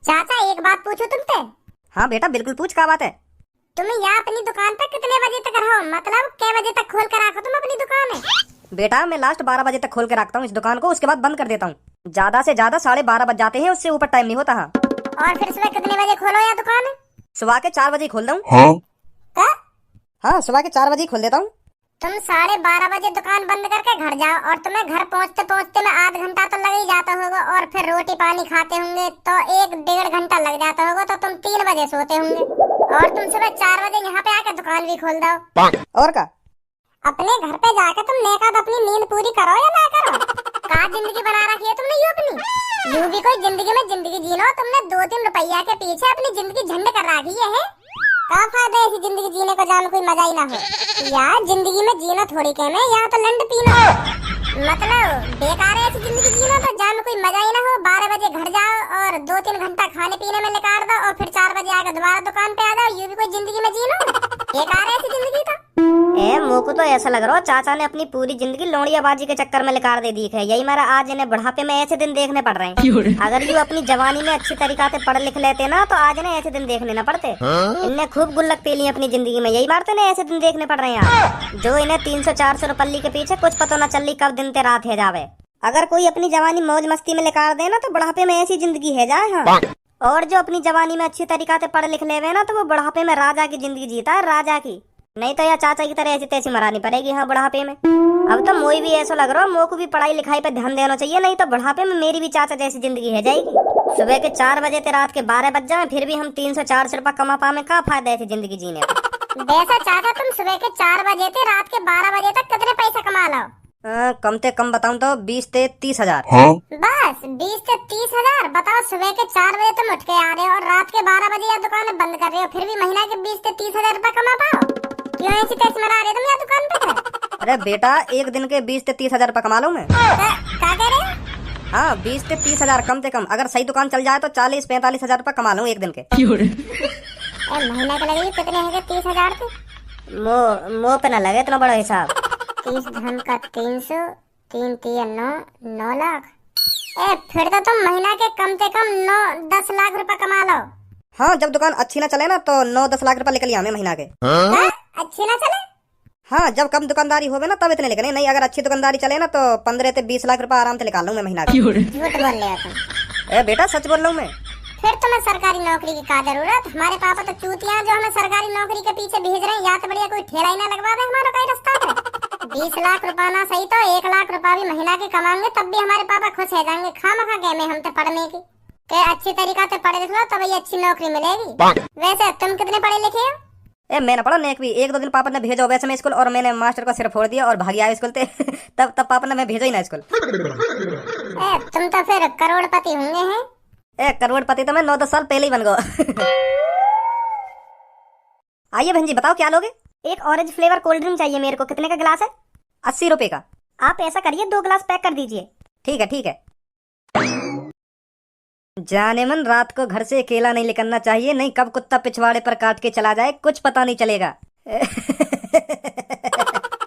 चाचा एक बात पूछूं तुमसे। हाँ बेटा बिल्कुल पूछ, क्या बात है। तुम यहाँ अपनी दुकान पे कितने बजे तक रहो, मतलब कै बजे तक खोल कर रखो तुम अपनी दुकान है? बेटा मैं लास्ट 12 बजे तक खोल के रखता हूँ इस दुकान को, उसके बाद बंद कर देता हूँ। ज्यादा से ज्यादा 12:30 बज जाते हैं, उससे ऊपर टाइम नहीं होता। हाँ और फिर सुबह कितने बजे खोलो या दुकान? सुबह के 4 बजे खोल दूँ। क्या? हाँ सुबह के 4 बजे खोल देता हूँ। तुम 12:30 बजे दुकान बंद करके घर जाओ और तुम्हें घर पहुँचते पहुँचते में आध घंटा तो लग ही जाता होगा, और फिर रोटी पानी खाते होंगे तो 1-1.5 घंटा लग जाता होगा, तो तुम 3 बजे सोते होंगे और तुम सुबह 4 बजे यहाँ पे आके दुकान भी खोल दो। और क्या? अपने घर पे जाके तुम नेकाद अपनी नींद पूरी करो या ना करो? क्या जिंदगी बना रखी है तुमने यूं अपनी? यूं भी कोई जिंदगी में जिंदगी जीनो, तुमने 2-3 रुपया के पीछे अपनी जिंदगी झंड कर रखी है। क्या फायदा ऐसी जिंदगी जीने को जान कोई मजा ही ना हो। यार जिंदगी में जीना थोड़ी कह में, यहाँ तो लंड पीना मतलब बेकार है। ऐसी जिंदगी जीना तो जान कोई मजा ही ना हो। 12 बजे घर जाओ और 2-3 घंटा खाने पीने में निकाल दो और फिर 4 बजे आकर दोबारा दुकान पे आ जाओ, ये भी कोई जिंदगी में जीना? बेकार है ऐसी जिंदगी तो। मोको तो ऐसा लग रहा है चाचा ने अपनी पूरी जिंदगी लौंडियाबाजी के चक्कर में लिकार दे दी है। यही मेरा आज इन्हें बुढ़ापे में ऐसे दिन देखने पड़ रहे हैं। अगर ये अपनी जवानी में अच्छी तरीका से पढ़ लिख लेते ना तो आज इन्हें ऐसे दिन देखने न पड़ते। इन्हें खूब गुल्लक पी ली अपनी जिंदगी में, यही मारते ना ऐसे दिन देखने पड़ रहे हैं। जो इन्हें 300-400 रुपये के पीछे कुछ पता न चल कब दिन ते रात है जावे। अगर कोई अपनी जवानी मौज मस्ती में लिकार दे ना तो बुढ़ापे में ऐसी जिंदगी है जाए। हाँ और जो अपनी जवानी में अच्छी तरीका से पढ़ लिख ले ना तो वो बुढ़ापे में राजा की जिंदगी जीता है, राजा की। नहीं तो या चाचा की तरह ऐसी तैसी मरानी पड़ेगी। हाँ बुढ़ापे में अब तो मोई भी ऐसा लग रहा है, मोको भी पढ़ाई लिखाई पे ध्यान देना चाहिए, नहीं तो बुढ़ापे में मेरी भी चाचा जैसी जिंदगी है जाएगी। सुबह के 4 बजे से रात के 12 बज जाए फिर भी हम 300-400 रुपये कमा पाए, क्या फायदा ऐसी जिंदगी जीने का। वैसा चाचा तुम सुबह के 4 बजे से रात के 12 बजे तक कितने पैसे कमा लो? कम से कम बताऊं तो 20 से 30 हजार। बस 20 से 30 हजार? बताओ सुबह के 4 बजे तुम उठ के आ रहे हो और रात के 12 बजे या दुकान बंद कर रहे हो, फिर भी महीना के 20 से 30 हजार रुपए कमा पाओ? क्यों ऐसी तैसी मरा रहे तुम यहाँ दुकान पे? अरे बेटा एक दिन के 20 से 30 हजार रुपये कमा लूं मैं। क्या कह रहे हो? हाँ 20 से 30 हजार कम से कम, अगर सही दुकान चल जाए तो 40-45 हजार रुपये कमा लूं एक दिन के। महीना के लगे कितने है 30 हजार के? मो पे न लगे इतना बड़ा हिसाब। 30 धन का 300, 3 3 9 लाख। फिर तो तुम महीना के कम से कम 9-10 लाख रुपए कमा लो। हाँ जब दुकान अच्छी ना चले ना तो 9-10 लाख रुपए निकल हमें महीना के। अच्छी ना चले? हाँ जब कम दुकानदारी होवे ना तब इतने निकले, नहीं अगर अच्छी दुकानदारी चले ना तो 15 से 20 लाख रुपए आराम से निकाल लूं मैं महीना के। झूठ बोल रहे हो तुम। बेटा सच बोल रहा हूँ मैं। फिर तुम्हें सरकारी नौकरी की क्या जरूरत? हमारे पापा तो चूतियां जो हमें सरकारी नौकरी के पीछे भेज रहे हैं, या तो बढ़िया कोई ठेला ही ना लगवा दे हमारा कहीं रास्ता पे। 20 लाख रुपया ना सही तो 1 लाख रुपया भी महीना के कमाएंगे तब भी हमारे पापा खुश हो जाएंगे। खामखा गए में हम तो पढ़ने की के अच्छी तरीका से पढ़े लिख लो तब ये अच्छी नौकरी मिलेगी। वैसे तुम कितने पढ़े लिखे हो? मैंने पढ़ा नेक भी। 1-2 दिन पापा ने भेजा वैसे मैं स्कूल, और मैंने मास्टर को सिर फोड़ दिया और भाग आया स्कूल से। तब पापा ने मैं भेजा ही ना स्कूल। तुम तो फिर करोड़पति होंगे हैं। करोड़पति तो मैं 9-10 साल पहले ही बन गया। आइए बहन जी बताओ क्या लोगे? एक ऑरेंज फ्लेवर कोल्ड ड्रिंक चाहिए मेरे को। कितने का गिलास है? 80 रुपए का। आप ऐसा करिए 2 गिलास पैक कर दीजिए। ठीक है ठीक है। जाने मन रात को घर से अकेला नहीं निकलना चाहिए, नहीं कब कुत्ता पिछवाड़े पर काट के चला जाए कुछ पता नहीं चलेगा।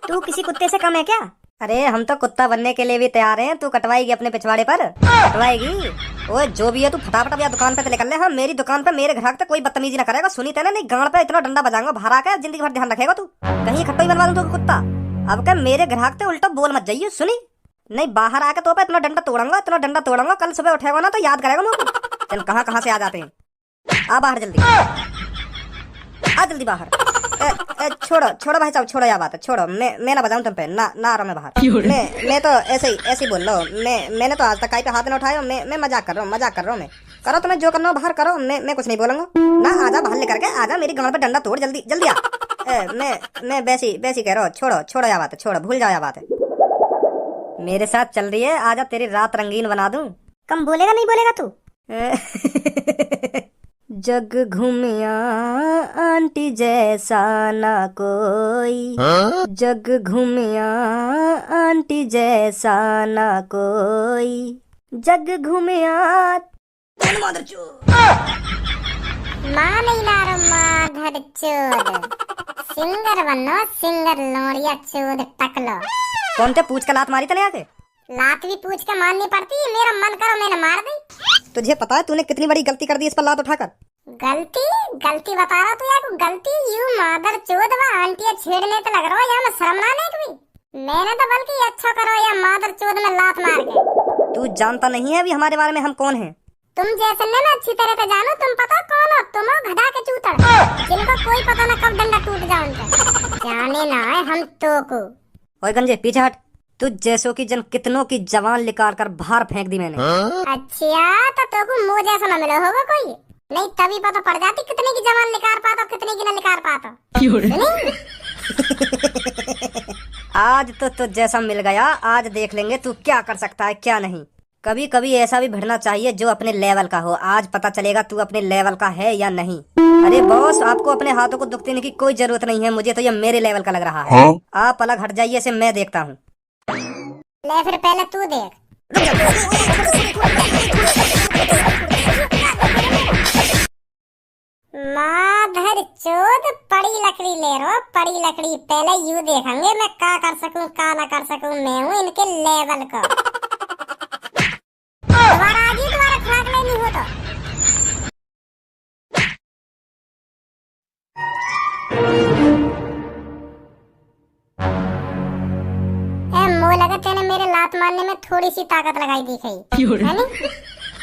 तू किसी कुत्ते से कम है क्या? अरे हम तो कुत्ता बनने के लिए भी तैयार हैं। तू कटवाएगी अपने पिछवाड़े पर? कटवाएगी? ओए जो भी है तू फटाफट या दुकान पे तो निकल ले। हाँ मेरी दुकान पे मेरे ग्राहक तक कोई बदतमीजी ना करेगा, सुनी तेने? नहीं गांड पे इतना डंडा बजाऊंगा बाहर आकर, जिंदगी भर ध्यान रखेगा तू। कहीं खट्टा ही बनवा दूं तो कुत्ता। अब क्या मेरे ग्राहक से उल्टा बोल मत जाइए, सुनी? नहीं बाहर आके तो पे इतना डंडा तोड़ूंगा, कल सुबह उठेगा ना तो याद करेगा मुझे। चल कहाँ से आ जाते हैं। आ बाहर जल्दी, आ जल्दी बाहर। छोड़ो भाई साहब, छोड़ो, या बात है, छोड़ो। मैं ना बजाऊं तुम पे, ना आ रहा मैं बाहर। मैं तो ऐसे ही बोल रहा हूँ। मैंने तो आज तक कहीं पे हाथ ना उठाया। मैं मजाक कर रहा हूँ मैं। करो तुम्हें जो करना हो बाहर करो, मैं कुछ नहीं बोलूंगा ना। आजा बाहर लेकर के आजा, मेरी गांड पे डंडा तोड़ जल्दी आ। मैं वैसी कह रहा हूँ। छोड़ो या बात है, छोड़ो, भूल जाओ या बात है। मेरे साथ चल रही है, आजा तेरी रात रंगीन बना दूं। कम बोलेगा नहीं बोलेगा तू? जग घूमिया आंटी जैसा ना कोई। जग घूमिया आंटी जैसा ना कोई। जग घूमिया माँ नहीं नारो माधर चोद। सिंगर बनो सिंगर, लोड़िया चोद टकलो। कौन ते पूछ के लात मारी तने आके? लात भी पूछ के मारनी पड़ती है। मेरा मन करो मैंने मार दी। तुझे पता है तूने कितनी बड़ी गलती कर दी इस पर लात उठाकर? गलती गलती बता रहा तू यार, गलती यू मादर चोद वा आंटिया छेड़ने तो लग रहा हो, यहाँ में शर्म ना नहीं कोई। मैंने तो बल्कि अच्छा करो या मादर चोद में लात मार के। तू जानता नहीं है अभी हमारे बारे में हम कौन हैं? तुम जैसे ने मैं अच्छी तरह से जानू, तुम पता कौन हो? तुम हो गधा के चूतड़, जिनको कोई पता ना कब डंडा टूट जाए उनका। जाने ना है हम तो को। ओए गंजे पीछे हट, तुझ जैसो की जन कितनों की जवान निकाल कर बाहर फेंक दी मैंने। अच्छा तो को मुँह जैसा न मिला होगा कोई, नहीं तभी पता पड़ जाती कितने की जवान निकाल पाता कितने की न निकाल पाता। आज तो तुझ जैसा मिल गया, आज देख लेंगे तू क्या कर सकता है क्या नहीं। कभी कभी ऐसा भी भिड़ना चाहिए जो अपने लेवल का हो। आज पता चलेगा तू अपने लेवल का है या नहीं। अरे बॉस, आपको अपने हाथों को दुख देने की कोई जरूरत नहीं है, मुझे तो ये मेरे लेवल का लग रहा है। आप अलग हट जाइए, इसे मैं देखता हूँ। ले फिर पहले तू देख। माधर चोद पड़ी लकड़ी ले रो, पड़ी लकड़ी पहले यू देखेंगे मैं क्या कर सकूं क्या ना कर सकूं। मैं हूँ इनके लेवल का। दोबारा आ गई, दोबारा खुराक लेनी हो तो। मुँह लगा तेने मेरे लात मारने में थोड़ी सी ताकत लगाई दिखाई है नी?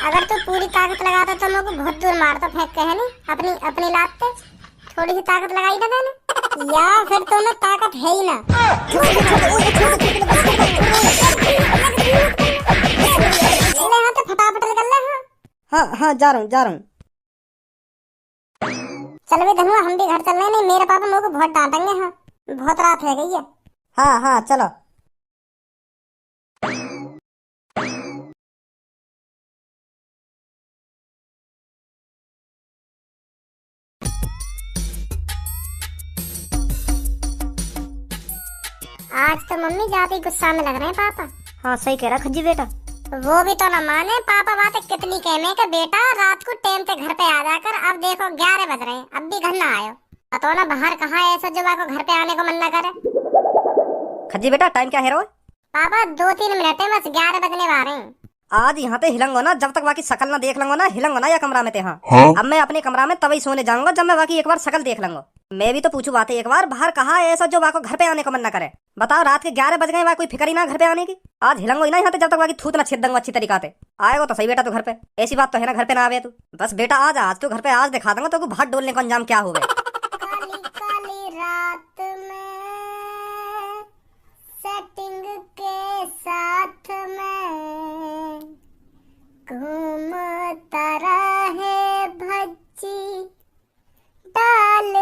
अगर तू पूरी ताकत लगाता तो मेरे को बहुत दूर मारता फेंक के, है नी? अपनी अपनी लात पे थोड़ी सी ताकत लगाई ना मैंने, या फिर तो में ताकत है ही ना। फटाफट निकल ले। हाँ हाँ जा रहा हूँ। चल भी धनुआ, हम भी घर चल रहे। नहीं मेरे पापा मेरे को बहुत डांटेंगे। हाँ बहुत रात हो गई है। हाँ हाँ चलो। आज तो मम्मी ज्यादा ही गुस्सा में लग रहे हैं पापा। हाँ सही कह रहा खज्जी बेटा। वो भी तो न माने पापा, बातें कितनी कहने का बेटा रात को टाइम पे घर पे आ जाकर। अब देखो 11 बज रहे हैं, अब भी घर ना आयो। बताओ ना बाहर कहाँ है ऐसा जो को घर पे आने को मन न करे। खज्जी बेटा टाइम क्या है रो? पापा 2-3 मिनट है बस, 11 बजने वाले हैं। आज यहाँ पे हिलंगो ना, जब तक बाकी शकल ना देख लूंगा ना, हिलंगो ना या कमरा में ते। हाँ अब मैं अपने कमरा में तभी सोने जाऊंगा जब मैं बाकी एक बार शकल देख लूंगा। मैं भी तो पूछू बातें एक बार, बाहर कहाँ है ऐसा जो बाको घर पे आने को मन न करे? बताओ रात के 11 बज गए, कोई फिक्र ही ना घर पे आने की। आज हिलंगो ही ना यहाँ पे जब तक बाकी थूत ना छेद दूंगा अच्छी तरीका से। आएगा तो सही बेटा तू घर पे, ऐसी बात तो है ना घर पे ना आवे तू। बस बेटा आज तू घर पे, आज दिखा दूंगा तो भाट डोलने का अंजाम क्या हो गया। काली काली रात में सेटिंग के साथ में घूमता रहे भज्जी डाल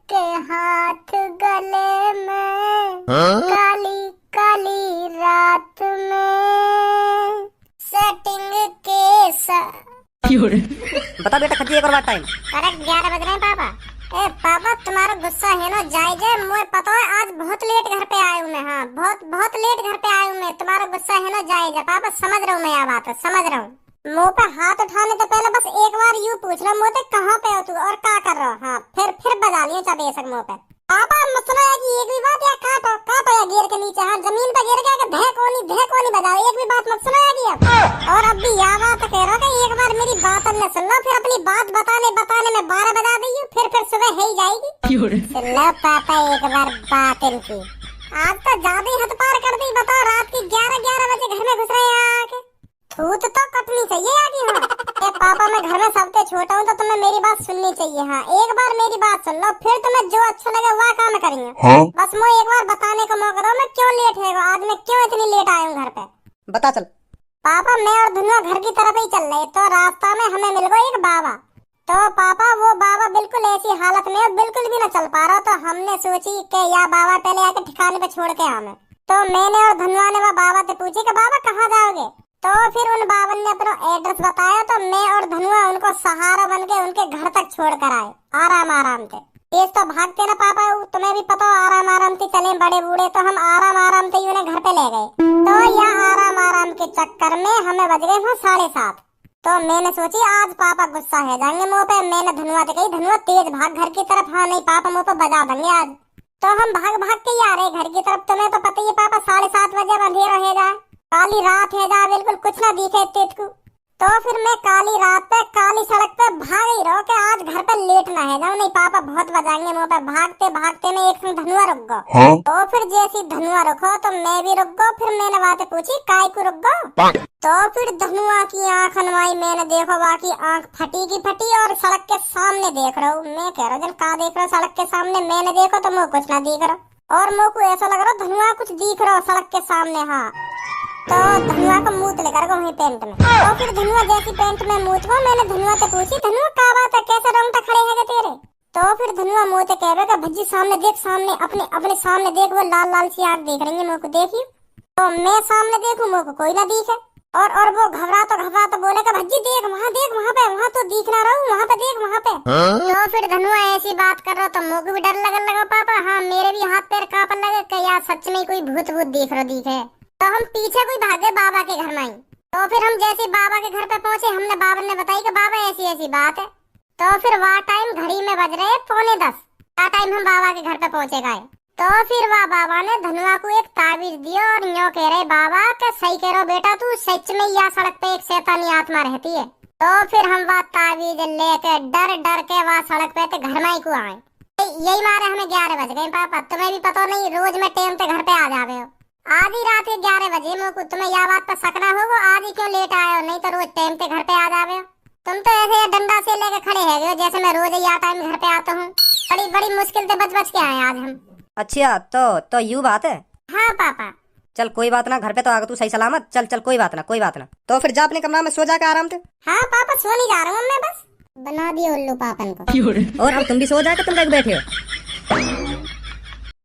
के हाथ गले में। काली काली रात में सेटिंग के साथ। बता बेटा खज्जी एक और बात टाइम। करेक्ट 11 बज रहे हैं पापा। ए पापा तुम्हारा गुस्सा है ना जायज है, मुझे पता है आज बहुत लेट घर पे आया हूँ मैं। हाँ बहुत लेट घर पे आया हूँ मैं, तुम्हारा गुस्सा है ना जायज है पापा, समझ रहा हूँ मैं यह बात, समझ रहा हूँ। मुंह पे हाथ उठाने तो पहले बस एक बार यूं पूछना मुँह पे कहाँ पे हो तू और क्या कर रहा हो। हाँ फिर बजा लियो चाहे बेशक मुँह पे। पापा मसला है कि एक भी बात या काटो या गिर के नीचे, हाँ जमीन पे गिर गया कि धे कोनी बजाओ, एक भी बात मत सुनाया कि और अब भी यह बात कह रहा कि एक बार मेरी बात न सुन लो, फिर अपनी बात बताने में 12 बजा दी, फिर सुबह है ही जाएगी। सुन लो पापा एक बार बात इनकी, आज तो ज्यादा ही हद पार कर दी। बताओ रात की 11 बजे घर में घुस रहे हैं आके, थूत तो कटनी चाहिए आगे। हाँ पापा मैं घर में सबसे छोटा हूँ तो तुम्हें मेरी बात सुननी चाहिए। हाँ एक बार मेरी बात सुन लो, फिर तुम्हें जो अच्छा लगे वह काम करेंगे। बस मुझे एक बार बताने का मौका दो, मैं क्यों लेट है आज, मैं क्यों इतनी लेट आया हूँ घर पे। बता चल। पापा मैं और धुनुआ घर की तरफ ही चल रहे तो रास्ता में हमें मिल गया एक बाबा। तो पापा वो बाबा बिल्कुल ऐसी हालत में बिल्कुल भी न चल पा रहा, तो हमने सोची कि यह बाबा पहले आके ठिकाने पे छोड़ के हमें। तो मैंने और धुनुआ ने वो बाबा से पूछी कि बाबा कहाँ जाओगे। तो फिर उन बाबा ने अपना एड्रेस बताया, तो मैं और धनुआ उनको सहारा बन के उनके घर तक छोड़ कर आए आराम से। तेज तो भागते ना पापा, तुम्हें भी पता हो आराम से चले बड़े बूढ़े, तो हम आराम से उन्हें घर पे ले गए। तो यह आराम के चक्कर में हमें बज गए हैं 7:30। तो मैंने सोची आज पापा गुस्सा है जाएंगे मुँह पे। मैंने धनुआ से कही धनुआ तेज भाग घर की तरफ। हाँ नहीं पापा मुँह पे बजा देंगे आज। तो हम भाग के ही आ रहे घर की तरफ। तुम्हें तो पता ही पापा 7:30 बजे अंधेरा हो जाए, काली रात है जा, बिल्कुल कुछ ना दिखे तेज को। तो फिर मैं काली रात पे काली सड़क पे भाग ही रहो कि आज घर पे लेट ना है जाऊं, नहीं पापा बहुत बजाएंगे मुंह पे। भागते भागते मैं एक संग धनुआ रुक गो। तो फिर जैसी धनुआ रुको तो मैं भी रुक गो। फिर मैंने बातें पूछी काय को रुक गो। तो फिर धनुआ की आंख हनवाई मैंने, देखो बाकी आंख फटी की फटी और सड़क के सामने देख रहा हूँ। मैं कह रहा हूँ जब कहा देख रहा हूँ सड़क के सामने, मैंने देखो तो मुझे कुछ ना दिख रहा और मुझे को ऐसा लग रहा धनुआ कुछ दिख रहा सड़क के सामने। हाँ तो धनुआ को मूत लेकर गो वही पेंट में। तो फिर धनुआ जैसी पेंट में मूत को मैंने धनुआ से पूछी धनुआ का बात है कैसे रोंगटा खड़े है तेरे। तो फिर धनुआ मुँह से कह रहा भज्जी सामने देख, सामने अपने अपने सामने देख, वो लाल लाल सी आंख देख रही है मुँह को देखी। तो मैं सामने देखूं मुँह को कोई ना दिखे और वो घबरा तो बोलेगा भज्जी देख वहाँ पे, वहाँ तो दिख ना रहा हूँ, वहाँ पे देख वहाँ पे। तो फिर धनुआ ऐसी बात कर रहा तो मुँह को भी डर लगने लगा पापा। हाँ मेरे भी हाथ पैर कांपने लगे कि यार सच में कोई भूत दिखे। तो हम पीछे कोई भागे बाबा के घर में। तो फिर हम जैसे बाबा के घर पे पहुंचे, हमने बाबा ने बताई कि बाबा ऐसी बात है। तो फिर वह टाइम घड़ी में बज रहे 9:45 का टाइम हम बाबा के घर पे पहुंचे गए। तो फिर वह बाबा ने धनुआ को एक ताबीज दिया और यूं कह रहे बाबा के सही कह रहे बेटा तू सच में यहाँ सड़क पे एक शैतानी आत्मा रहती है। तो फिर हम वह ताबीज लेके डर डर के वह सड़क पे थे घर में को आए। यही मारे हमें 11 बज गए पापा। तुम्हें भी पता नहीं रोज में टाइम पे घर पे आ जावे हो। आधी रात के 11 बजे मुझको तुम्हें यह बात पर शक ना होगा आज ही क्यों लेट आए हो, नहीं तो रोज टाइम पे घर पे आ जावे हो। तुम तो ऐसे डंडा से लेके खड़े है जैसे मैं रोज यह टाइम घर पे आता हूँ। बड़ी मुश्किल से बच के आए आज हम। अच्छा तो यूँ बात है। हाँ पापा। चल कोई बात ना, घर पे तो आ गया तू सही सलामत। चल कोई बात ना। तो फिर जा अपने कमरा में सो जाके आराम से। हाँ पापा सोने जा रहा हूँ मैं, बस बना दिया उल्लू पापन को। और अब तुम भी सो जाके तुम बैठे हो।